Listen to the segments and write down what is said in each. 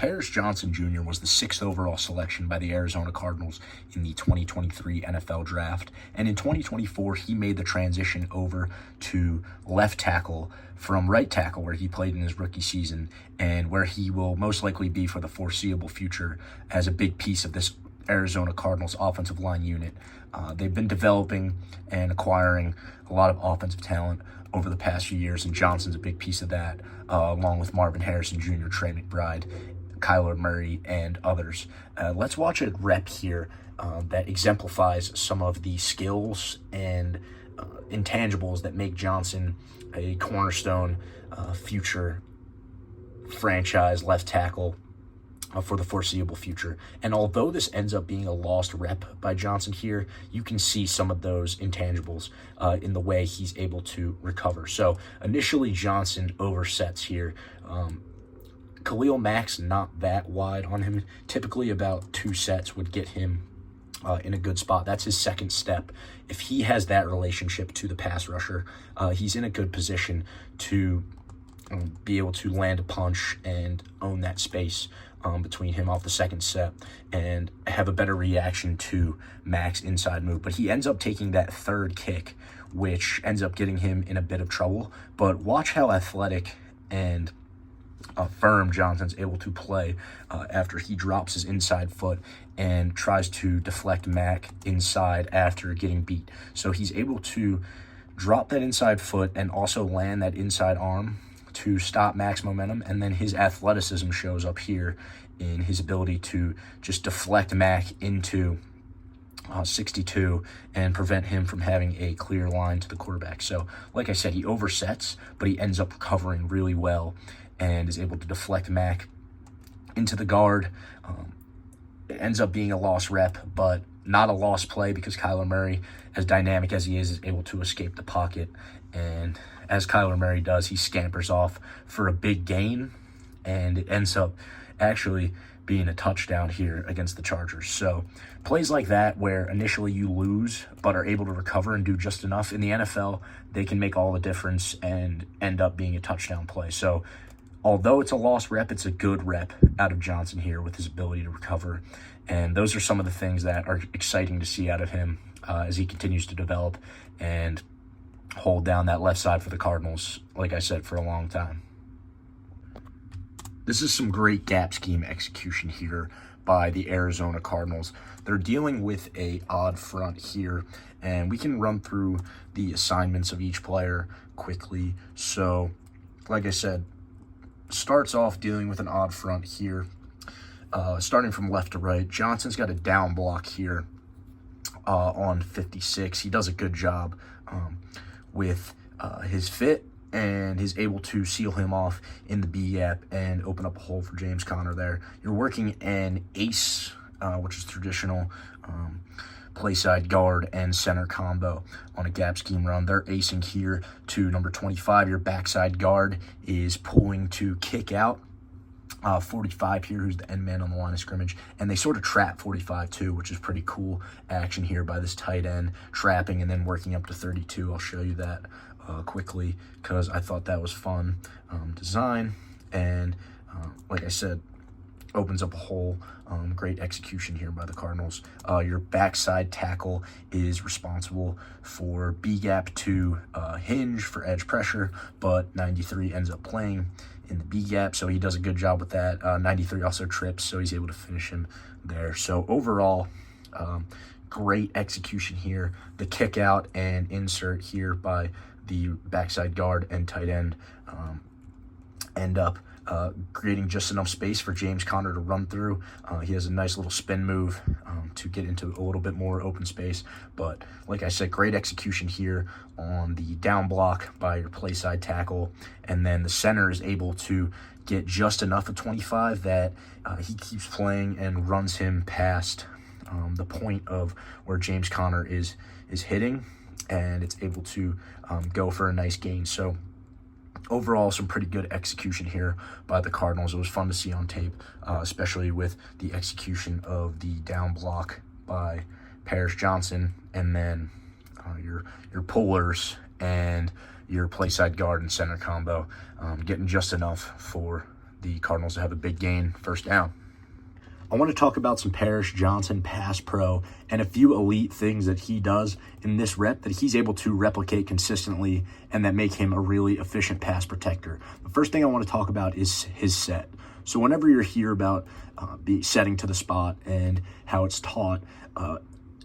Paris Johnson Jr. was the 6th overall selection by the Arizona Cardinals in the 2023 NFL Draft, and in 2024 he made the transition over to left tackle from right tackle, where he played in his rookie season and where he will most likely be for the foreseeable future as a big piece of this Arizona Cardinals offensive line unit. They've been developing and acquiring a lot of offensive talent over the past few years, and Johnson's a big piece of that, along with Marvin Harrison Jr., Trey McBride, Kyler Murray, and others. Let's watch a rep here that exemplifies some of the skills and intangibles that make Johnson a cornerstone future franchise left tackle for the foreseeable future. And although this ends up being a lost rep by Johnson here, you can see some of those intangibles in the way he's able to recover. So initially Johnson oversets here. Khalil Mack's not that wide on him. Typically about 2 sets would get him in a good spot. That's his second step. If he has that relationship to the pass rusher, he's in a good position to be able to land a punch and own that space between him off the second step and have a better reaction to Mack's inside move. But he ends up taking that third kick, which ends up getting him in a bit of trouble. But watch how athletic and firm Johnson's able to play after he drops his inside foot and tries to deflect Mack inside after getting beat. So he's able to drop that inside foot and also land that inside arm to stop Mack's momentum, and then his athleticism shows up here in his ability to just deflect Mack into 62 and prevent him from having a clear line to the quarterback. So like I said, he oversets, but he ends up recovering really well and is able to deflect Mack into the guard. It ends up being a lost rep, but not a lost play, because Kyler Murray, as dynamic as he is able to escape the pocket. And as Kyler Murray does, he scampers off for a big gain, and it ends up actually being a touchdown here against the Chargers. So plays like that, where initially you lose but are able to recover and do just enough, in the NFL, they can make all the difference and end up being a touchdown play. So although it's a lost rep, it's a good rep out of Johnson here with his ability to recover. And those are some of the things that are exciting to see out of him as he continues to develop and hold down that left side for the Cardinals, like I said, for a long time. This is some great gap scheme execution here by the Arizona Cardinals. They're dealing with a odd front here, and we can run through the assignments of each player quickly. So, like I said, starts off dealing with an odd front here, starting from left to right. Johnson's got a down block here on 56. He does a good job with his fit and is able to seal him off in the B gap and open up a hole for James Conner there. You're working an ace, which is traditional play side guard and center combo on a gap scheme run. They're acing here to number 25. Your backside guard is pulling to kick out 45 here, who's the end man on the line of scrimmage, and they sort of trap 45 too, which is pretty cool action here by this tight end, trapping and then working up to 32. I'll show you that quickly because I thought that was fun design, and like I said, opens up a hole. Great execution here by the Cardinals. Your backside tackle is responsible for B-gap to hinge for edge pressure, but 93 ends up playing in the B-gap, so he does a good job with that. 93 also trips, so he's able to finish him there. So overall, great execution here. The kick out and insert here by the backside guard and tight end end up creating just enough space for James Conner to run through. He has a nice little spin move to get into a little bit more open space. But like I said, great execution here on the down block by your play side tackle. And then the center is able to get just enough of 25 that he keeps playing and runs him past the point of where James Conner is hitting, and it's able to go for a nice gain. So overall, some pretty good execution here by the Cardinals. It was fun to see on tape, especially with the execution of the down block by Paris Johnson, and then your pullers and your play side guard and center combo, getting just enough for the Cardinals to have a big gain, first down. I want to talk about some Paris Johnson pass pro and a few elite things that he does in this rep that he's able to replicate consistently and that make him a really efficient pass protector. The first thing I want to talk about is his set. So whenever you hear about the setting to the spot and how it's taught,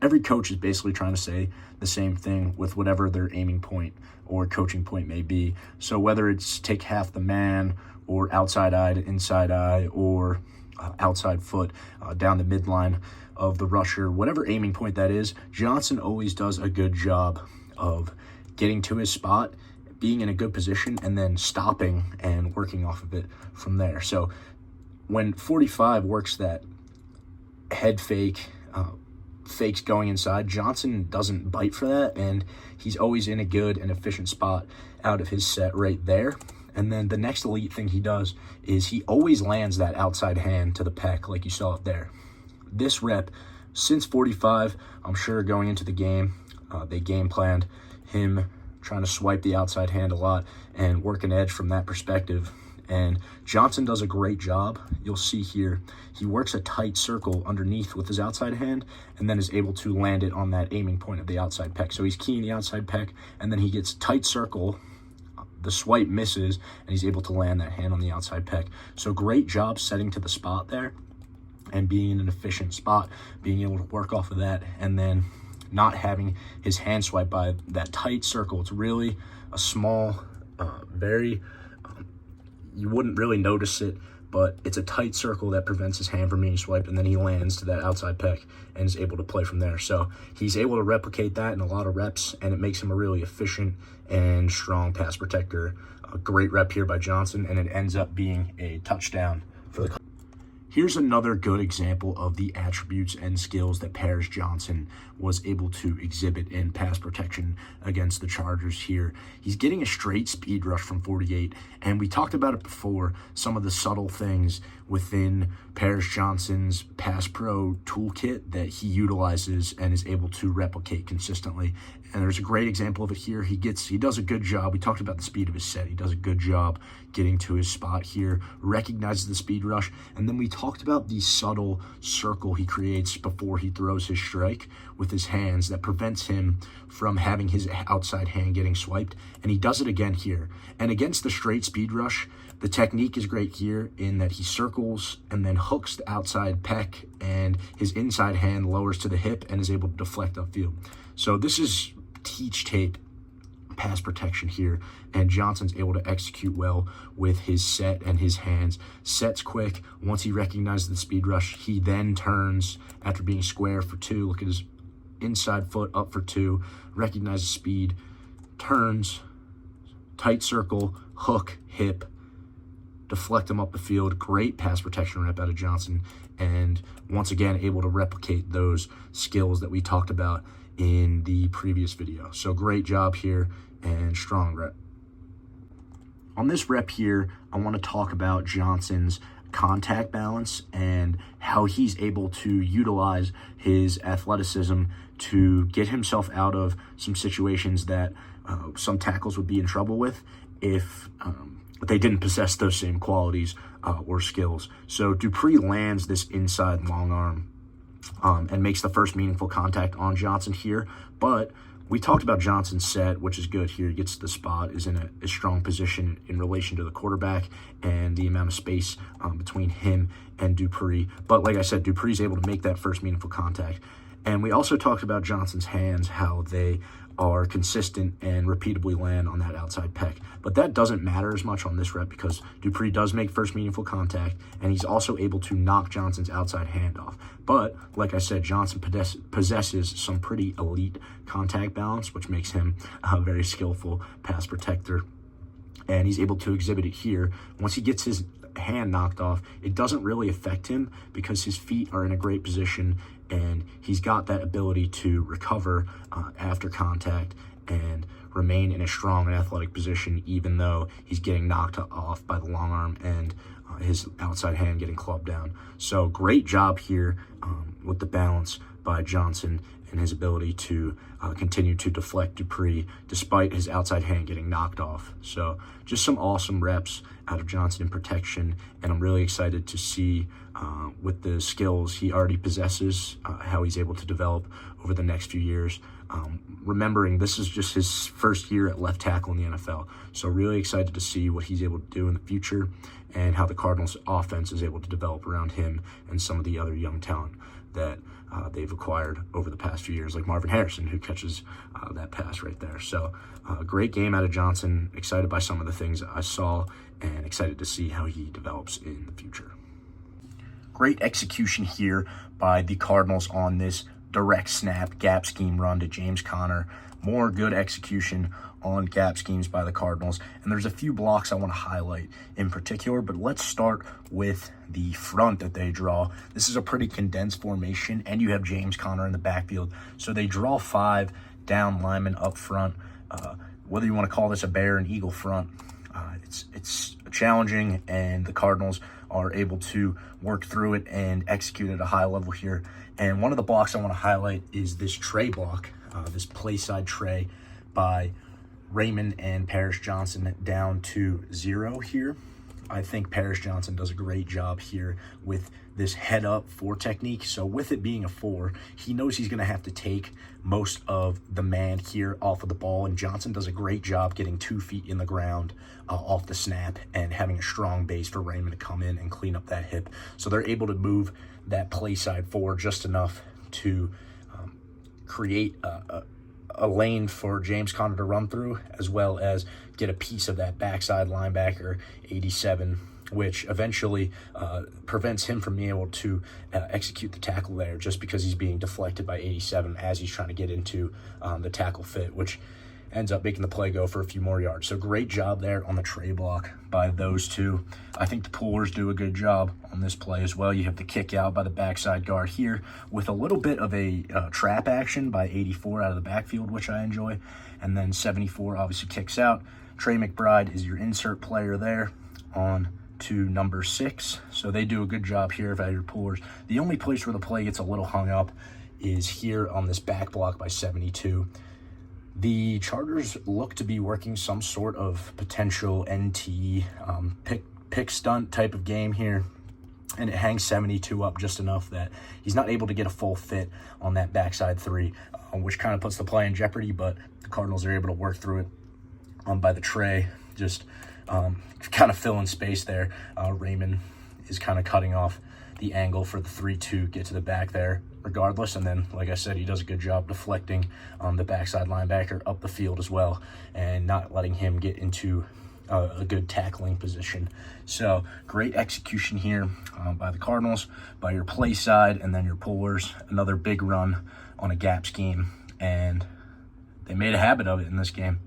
every coach is basically trying to say the same thing with whatever their aiming point or coaching point may be. So whether it's take half the man or outside eye to inside eye or outside foot down the midline of the rusher, whatever aiming point that is, Johnson always does a good job of getting to his spot, being in a good position, and then stopping and working off of it from there. So when 45 works that head fake, fakes going inside, Johnson doesn't bite for that, and he's always in a good and efficient spot out of his set right there. And then the next elite thing he does is he always lands that outside hand to the pec like you saw it there. This rep, since 45, I'm sure going into the game, they game planned him trying to swipe the outside hand a lot and work an edge from that perspective. And Johnson does a great job. You'll see here, he works a tight circle underneath with his outside hand and then is able to land it on that aiming point of the outside pec. So he's keying the outside pec and then he gets tight circle. The swipe misses, and he's able to land that hand on the outside pec. So great job setting to the spot there and being in an efficient spot, being able to work off of that, and then not having his hand swipe by that tight circle. It's really a small, you wouldn't really notice it, but it's a tight circle that prevents his hand from being swiped, and then he lands to that outside pec and is able to play from there. So he's able to replicate that in a lot of reps, and it makes him a really efficient and strong pass protector. A great rep here by Johnson, and it ends up being a touchdown for the. Here's another good example of the attributes and skills that Paris Johnson was able to exhibit in pass protection against the Chargers here. He's getting a straight speed rush from 48, and we talked about it before, some of the subtle things within Paris Johnson's pass pro toolkit that he utilizes and is able to replicate consistently. And there's a great example of it here. He does a good job. We talked about the speed of his set. He does a good job getting to his spot here, recognizes the speed rush, and then we talked about the subtle circle he creates before he throws his strike with his hands that prevents him from having his outside hand getting swiped, and he does it again here. And against the straight speed rush, the technique is great here in that he circles and then hooks the outside pec, and his inside hand lowers to the hip and is able to deflect upfield. So this is teach tape pass protection here, and Johnson's able to execute well with his set and his hands. Set's quick. Once he recognizes the speed rush, he then turns after being square for 2. Look at his inside foot up for 2, recognizes speed, turns, tight circle, hook, hip, deflect him up the field. Great pass protection rep out of Johnson, and once again able to replicate those skills that we talked about in the previous video. So great job here and strong rep. On this rep here, I want to talk about Johnson's contact balance and how he's able to utilize his athleticism to get himself out of some situations that some tackles would be in trouble with if they didn't possess those same qualities or skills. So Dupree lands this inside long arm and makes the first meaningful contact on Johnson here. But we talked about Johnson's set, which is good here. He gets to the spot, is in a strong position in relation to the quarterback and the amount of space between him and Dupree. But like I said, Dupree's able to make that first meaningful contact. And we also talked about Johnson's hands, how they are consistent and repeatably land on that outside pec. But that doesn't matter as much on this rep because Dupree does make first meaningful contact, and he's also able to knock Johnson's outside hand off. But like I said, Johnson possesses some pretty elite contact balance, which makes him a very skillful pass protector. And he's able to exhibit it here. Once he gets his hand knocked off, it doesn't really affect him because his feet are in a great position and he's got that ability to recover after contact and remain in a strong and athletic position even though he's getting knocked off by the long arm and his outside hand getting clubbed down. So great job here with the balance by Johnson, and his ability to continue to deflect Dupree despite his outside hand getting knocked off. So just some awesome reps out of Johnson in protection, and I'm really excited to see with the skills he already possesses, how he's able to develop over the next few years. Remembering this is just his first year at left tackle in the NFL. So really excited to see what he's able to do in the future and how the Cardinals offense is able to develop around him and some of the other young talent that they've acquired over the past few years, like Marvin Harrison, who catches that pass right there. So great game out of Johnson. Excited by some of the things I saw and excited to see how he develops in the future. Great execution here by the Cardinals on this direct snap gap scheme run to James Conner. More good execution on gap schemes by the Cardinals. And there's a few blocks I want to highlight in particular, but let's start with the front that they draw. This is a pretty condensed formation, and you have James Conner in the backfield. So they draw 5 down linemen up front. Whether you want to call this a bear and eagle front, it's challenging, and the Cardinals are able to work through it and execute at a high level here. And one of the blocks I want to highlight is this tray block, this play side tray by Raymond and Paris Johnson down to 0 here. I think Paris Johnson does a great job here with this head up 4 technique. So with it being a 4, he knows he's going to have to take most of the man here off of the ball, and Johnson does a great job getting 2 feet in the ground off the snap and having a strong base for Raymond to come in and clean up that hip. So they're able to move that play side forward just enough to create a lane for James Conner to run through, as well as get a piece of that backside linebacker 87, which eventually prevents him from being able to execute the tackle there, just because he's being deflected by 87 as he's trying to get into the tackle fit, which ends up making the play go for a few more yards. So great job there on the tray block by those two. I think the pullers do a good job on this play as well. You have the kick out by the backside guard here with a little bit of a trap action by 84 out of the backfield, which I enjoy. And then 74 obviously kicks out. Trey McBride is your insert player there on to number 6. So they do a good job here by your pullers. The only place where the play gets a little hung up is here on this back block by 72. The Chargers look to be working some sort of potential NT pick stunt type of game here, and it hangs 72 up just enough that he's not able to get a full fit on that backside 3, which kind of puts the play in jeopardy, but the Cardinals are able to work through it by the tray, just kind of filling space there. Raymond is kind of cutting off the angle for the 3-2 get to the back there regardless, and then like I said, he does a good job deflecting the backside linebacker up the field as well and not letting him get into a good tackling position. So great execution here by the Cardinals, by your play side, and then your pullers. Another big run on a gap scheme, and they made a habit of it in this game.